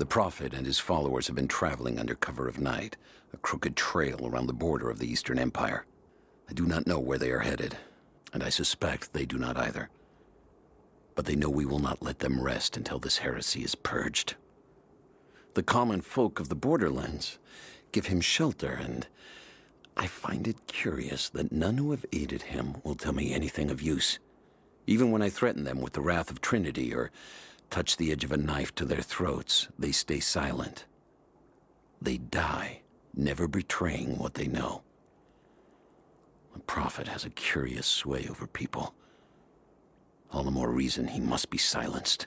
The Prophet and his followers have been traveling under cover of night, a crooked trail around the border of the Eastern Empire. I do not know where they are headed, and I suspect they do not either. But they know we will not let them rest until this heresy is purged. The common folk of the borderlands give him shelter, and I find it curious that none who have aided him will tell me anything of use. Even when I threaten them with the wrath of Trinity or touch the edge of a knife to their throats, they stay silent. They die, never betraying what they know. The Prophet has a curious sway over people. All the more reason he must be silenced.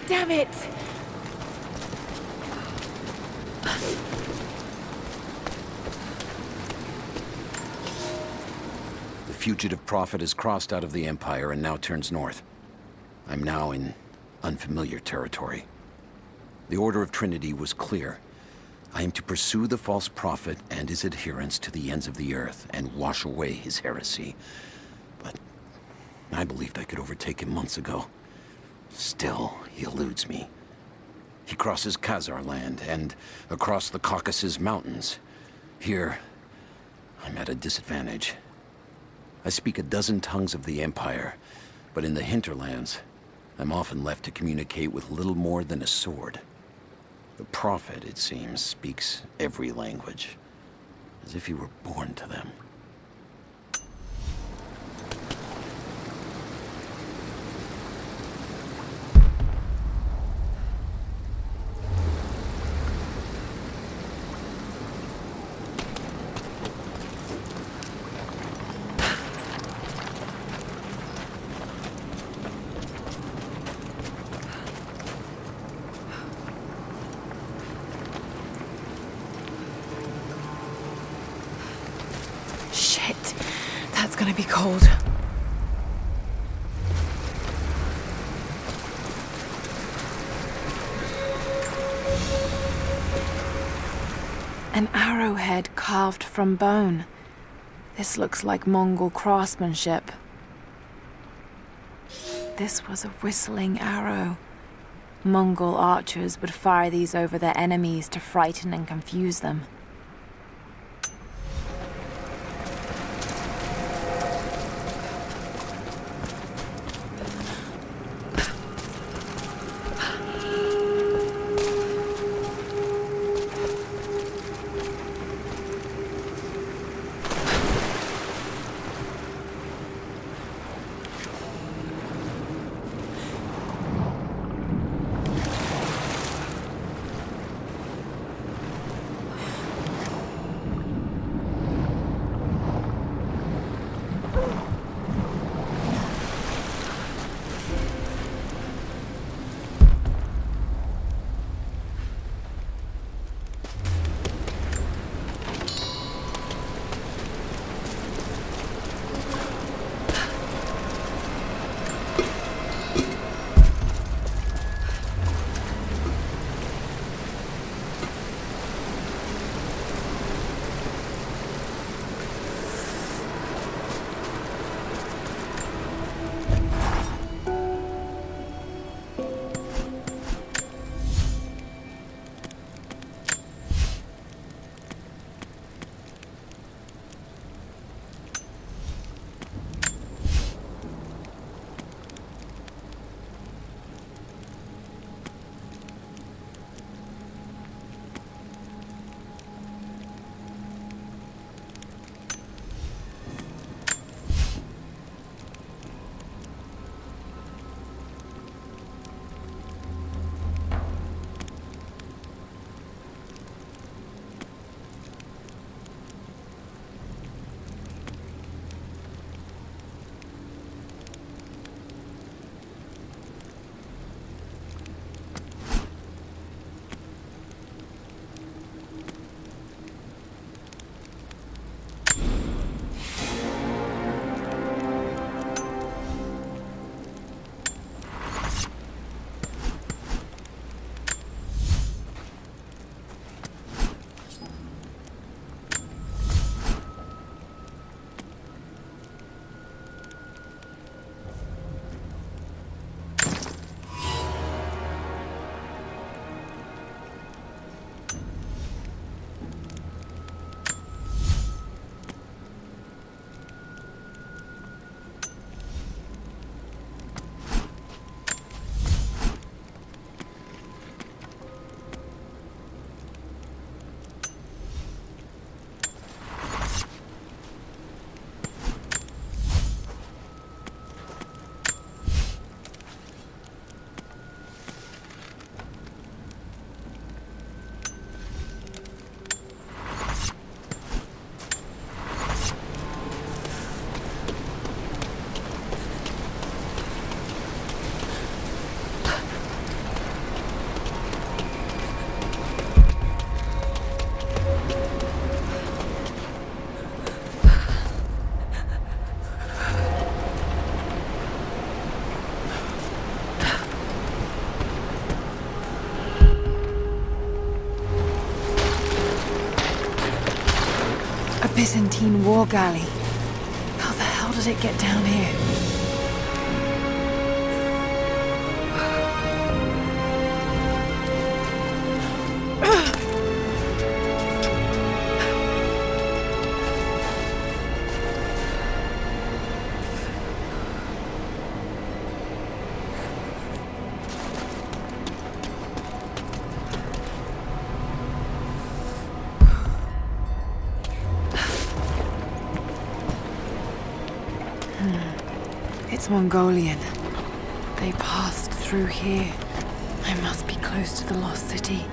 Damn it! The fugitive Prophet has crossed out of the Empire and now turns north. I'm now in unfamiliar territory. The Order of Trinity was clear. I am to pursue the false prophet and his adherents to the ends of the earth and wash away his heresy. But I believed I could overtake him months ago. Still, he eludes me. He crosses Khazar land and across the Caucasus Mountains. Here, I'm at a disadvantage. I speak a dozen tongues of the Empire, but in the hinterlands, I'm often left to communicate with little more than a sword. The Prophet, it seems, speaks every language, as if he were born to them. Shit, that's gonna be cold. An arrowhead carved from bone. This looks like Mongol craftsmanship. This was a whistling arrow. Mongol archers would fire these over their enemies to frighten and confuse them. Byzantine war galley. How the hell did it get down here? It's Mongolian. They passed through here. I must be close to the lost city.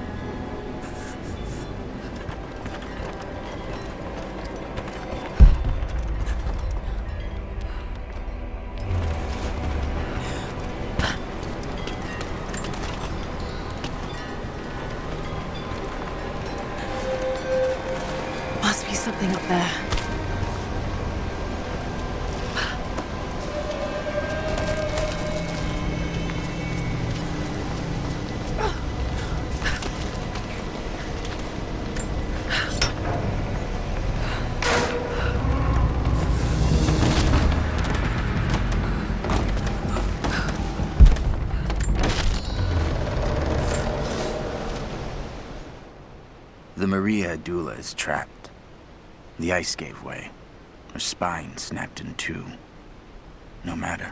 Must be something up there. The Maria Adula is trapped. The ice gave way. Her spine snapped in two. No matter.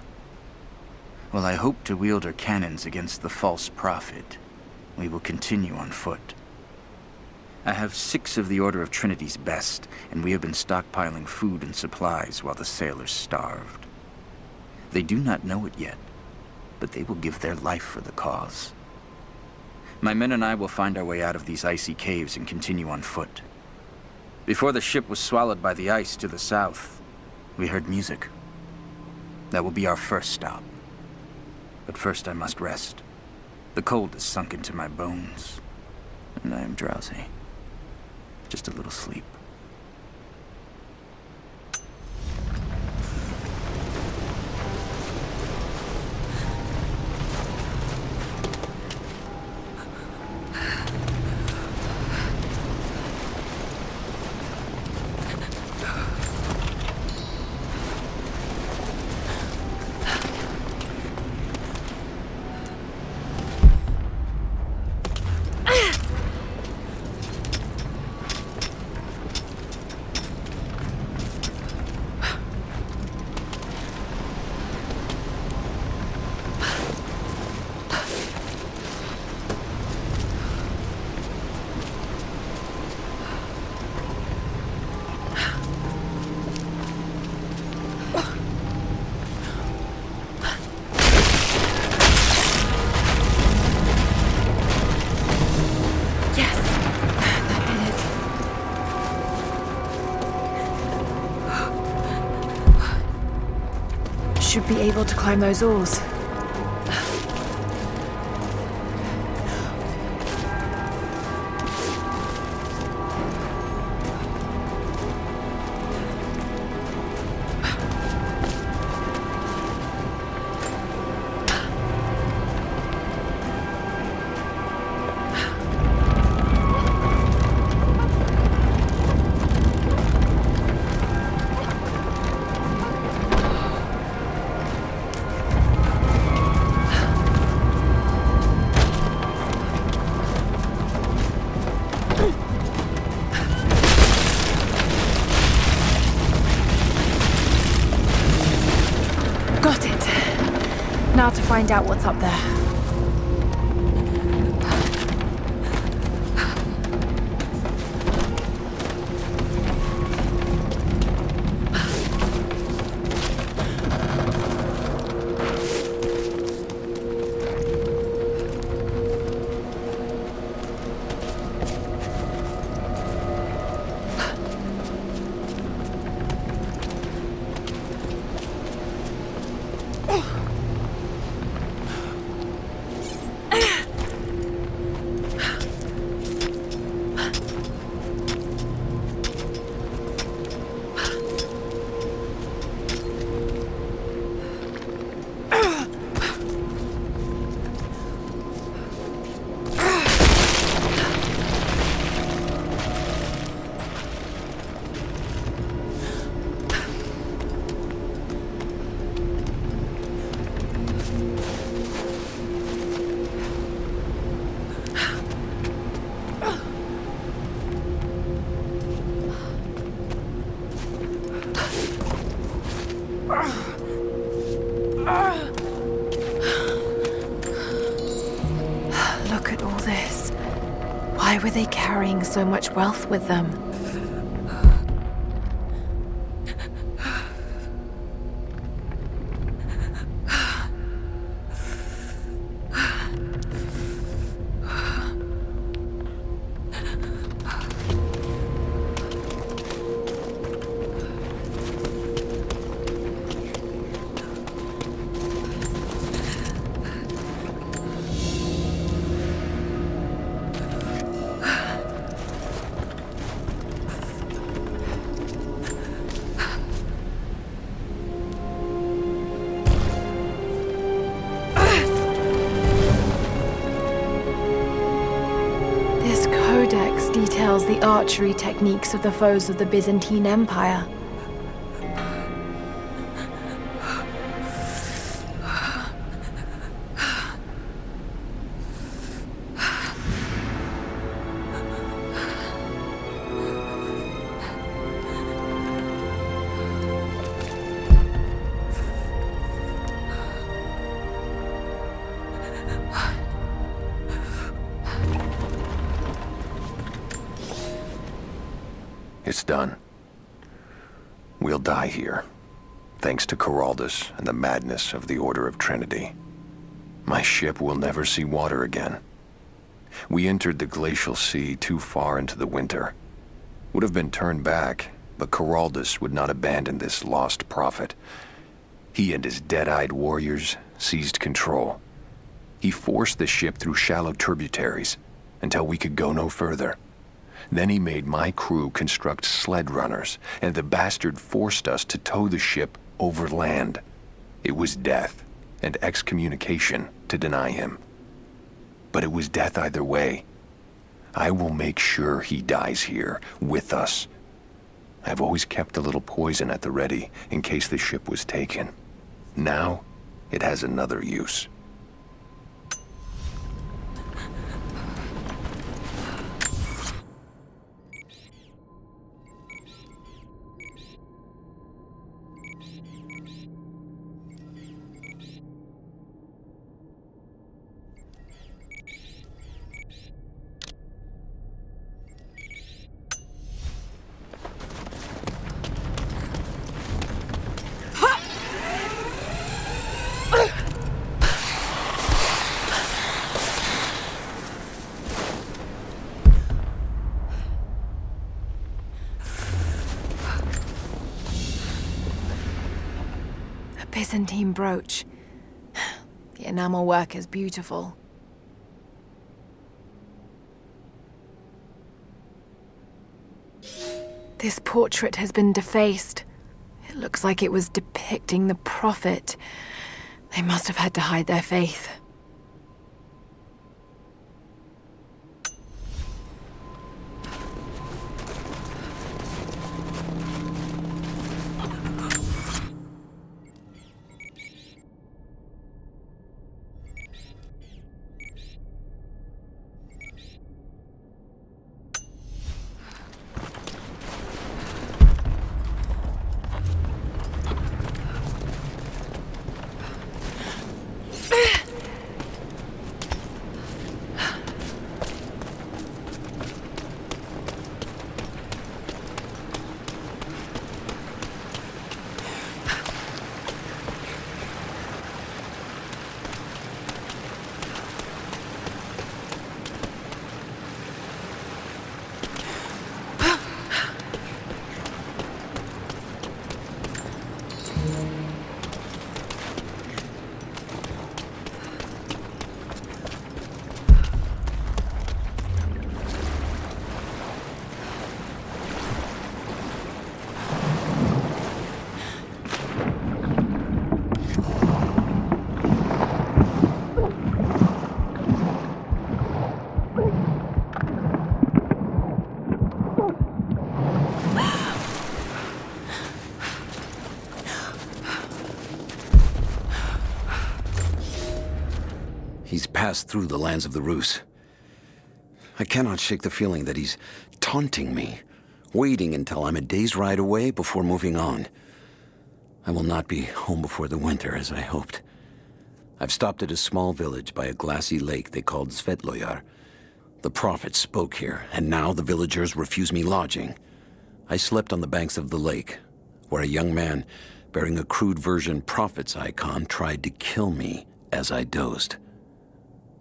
While I hope to wield her cannons against the false prophet, we will continue on foot. I have 6 of the Order of Trinity's best, and we have been stockpiling food and supplies while the sailors starved. They do not know it yet, but they will give their life for the cause. My men and I will find our way out of these icy caves and continue on foot. Before the ship was swallowed by the ice to the south, we heard music. That will be our first stop. But first I must rest. The cold has sunk into my bones, and I am drowsy. Just a little sleep. Should be able to climb those oars. Got it. Now to find out what's up there. Look at all this. Why were they carrying so much wealth with them? This codex details the archery techniques of the foes of the Byzantine Empire. It's done. We'll die here, thanks to Coraldus and the madness of the Order of Trinity. My ship will never see water again. We entered the glacial sea too far into the winter. Would have been turned back, but Coraldus would not abandon this lost prophet. He and his dead-eyed warriors seized control. He forced the ship through shallow tributaries until we could go no further. Then he made my crew construct sled runners, and the bastard forced us to tow the ship over land. It was death and excommunication to deny him. But it was death either way. I will make sure he dies here, with us. I've always kept a little poison at the ready, in case the ship was taken. Now, it has another use. Byzantine brooch. The enamel work is beautiful. This portrait has been defaced. It looks like it was depicting the prophet. They must have had to hide their faith. He's passed through the lands of the Rus. I cannot shake the feeling that he's taunting me, waiting until I'm a day's ride away before moving on. I will not be home before the winter, as I hoped. I've stopped at a small village by a glassy lake they called Svetloyar. The prophet spoke here, and now the villagers refuse me lodging. I slept on the banks of the lake, where a young man bearing a crude version prophet's icon tried to kill me as I dozed.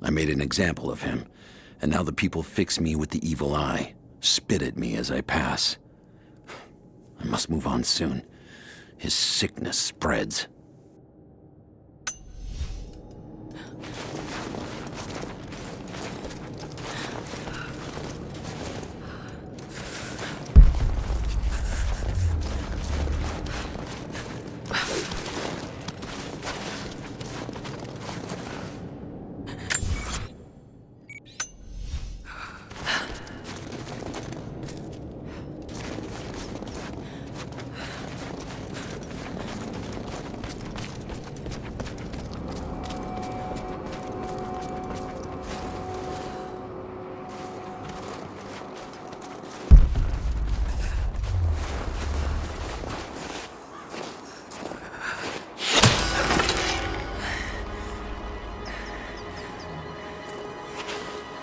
I made an example of him, and now the people fix me with the evil eye, spit at me as I pass. I must move on soon. His sickness spreads.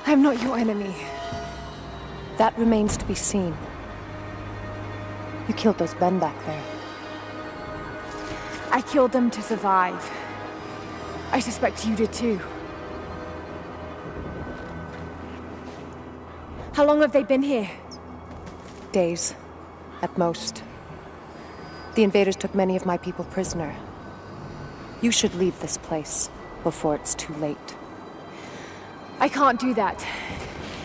I'm not your enemy. That remains to be seen. You killed those men back there. I killed them to survive. I suspect you did too. How long have they been here? Days, at most. The invaders took many of my people prisoner. You should leave this place before it's too late. I can't do that.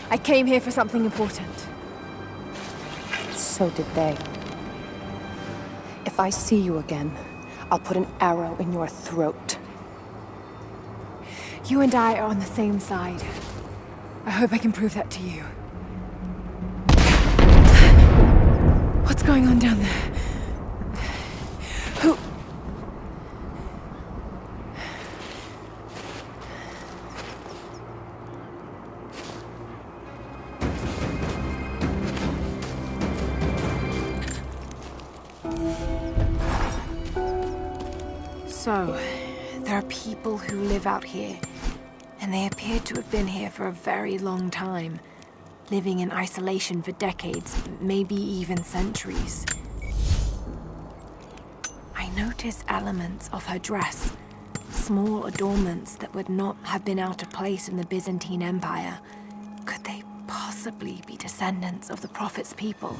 I came here for something important. So did they. If I see you again, I'll put an arrow in your throat. You and I are on the same side. I hope I can prove that to you. What's going on down there? Who... So, there are people who live out here, and they appear to have been here for a very long time, living in isolation for decades, maybe even centuries. I notice elements of her dress, small adornments that would not have been out of place in the Byzantine Empire. Could they possibly be descendants of the Prophet's people?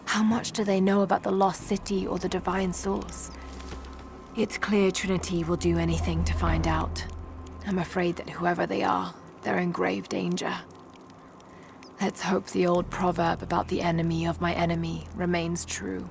How much do they know about the lost city or the divine source? It's clear Trinity will do anything to find out. I'm afraid that whoever they are, they're in grave danger. Let's hope the old proverb about the enemy of my enemy remains true.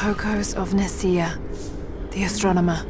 Kokos of Nicaea, the astronomer.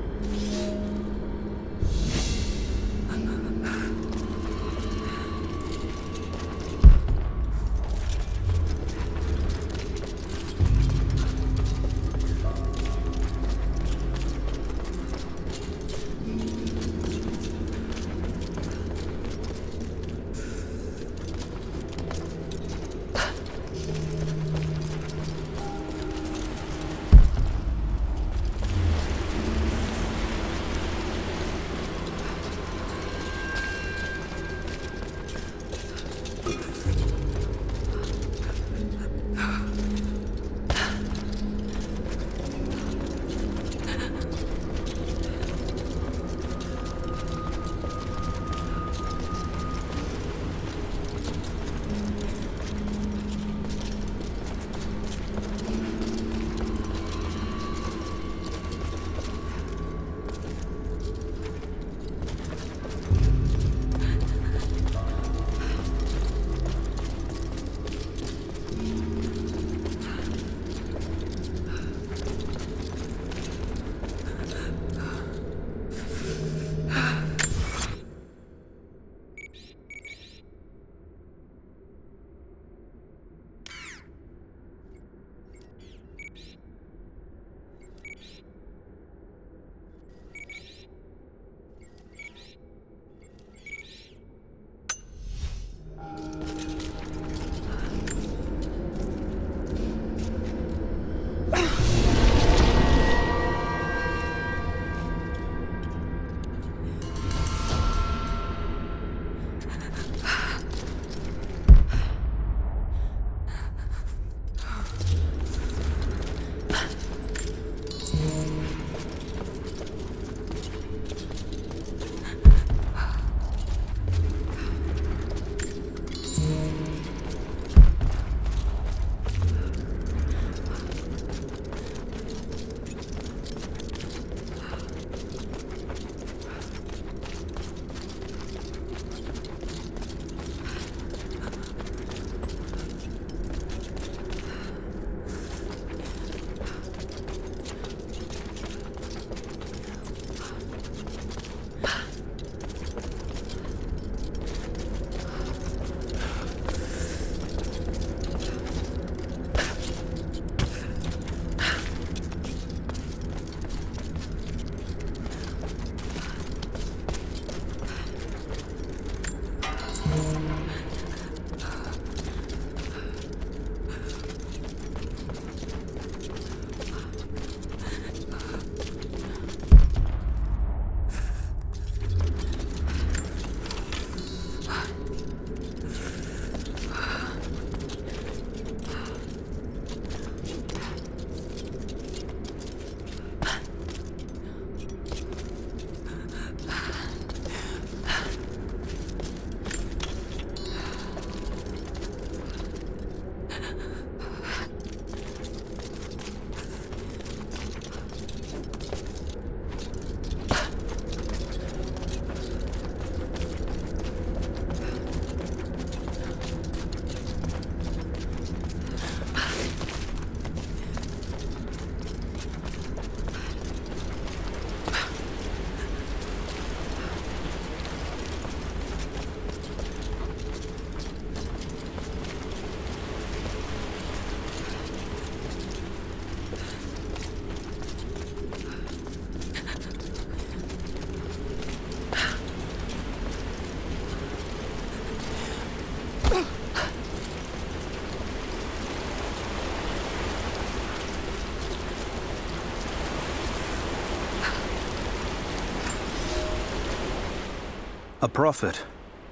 A prophet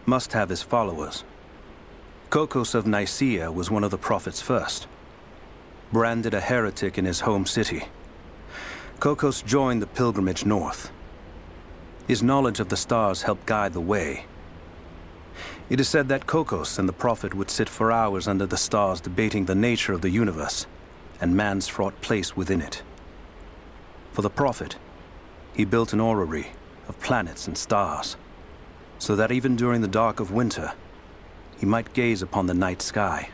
must have his followers. Kokos of Nicaea was one of the prophets first. Branded a heretic in his home city, Kokos joined the pilgrimage north. His knowledge of the stars helped guide the way. It is said that Kokos and the prophet would sit for hours under the stars debating the nature of the universe and man's fraught place within it. For the prophet, he built an orrery of planets and stars, so that even during the dark of winter, he might gaze upon the night sky.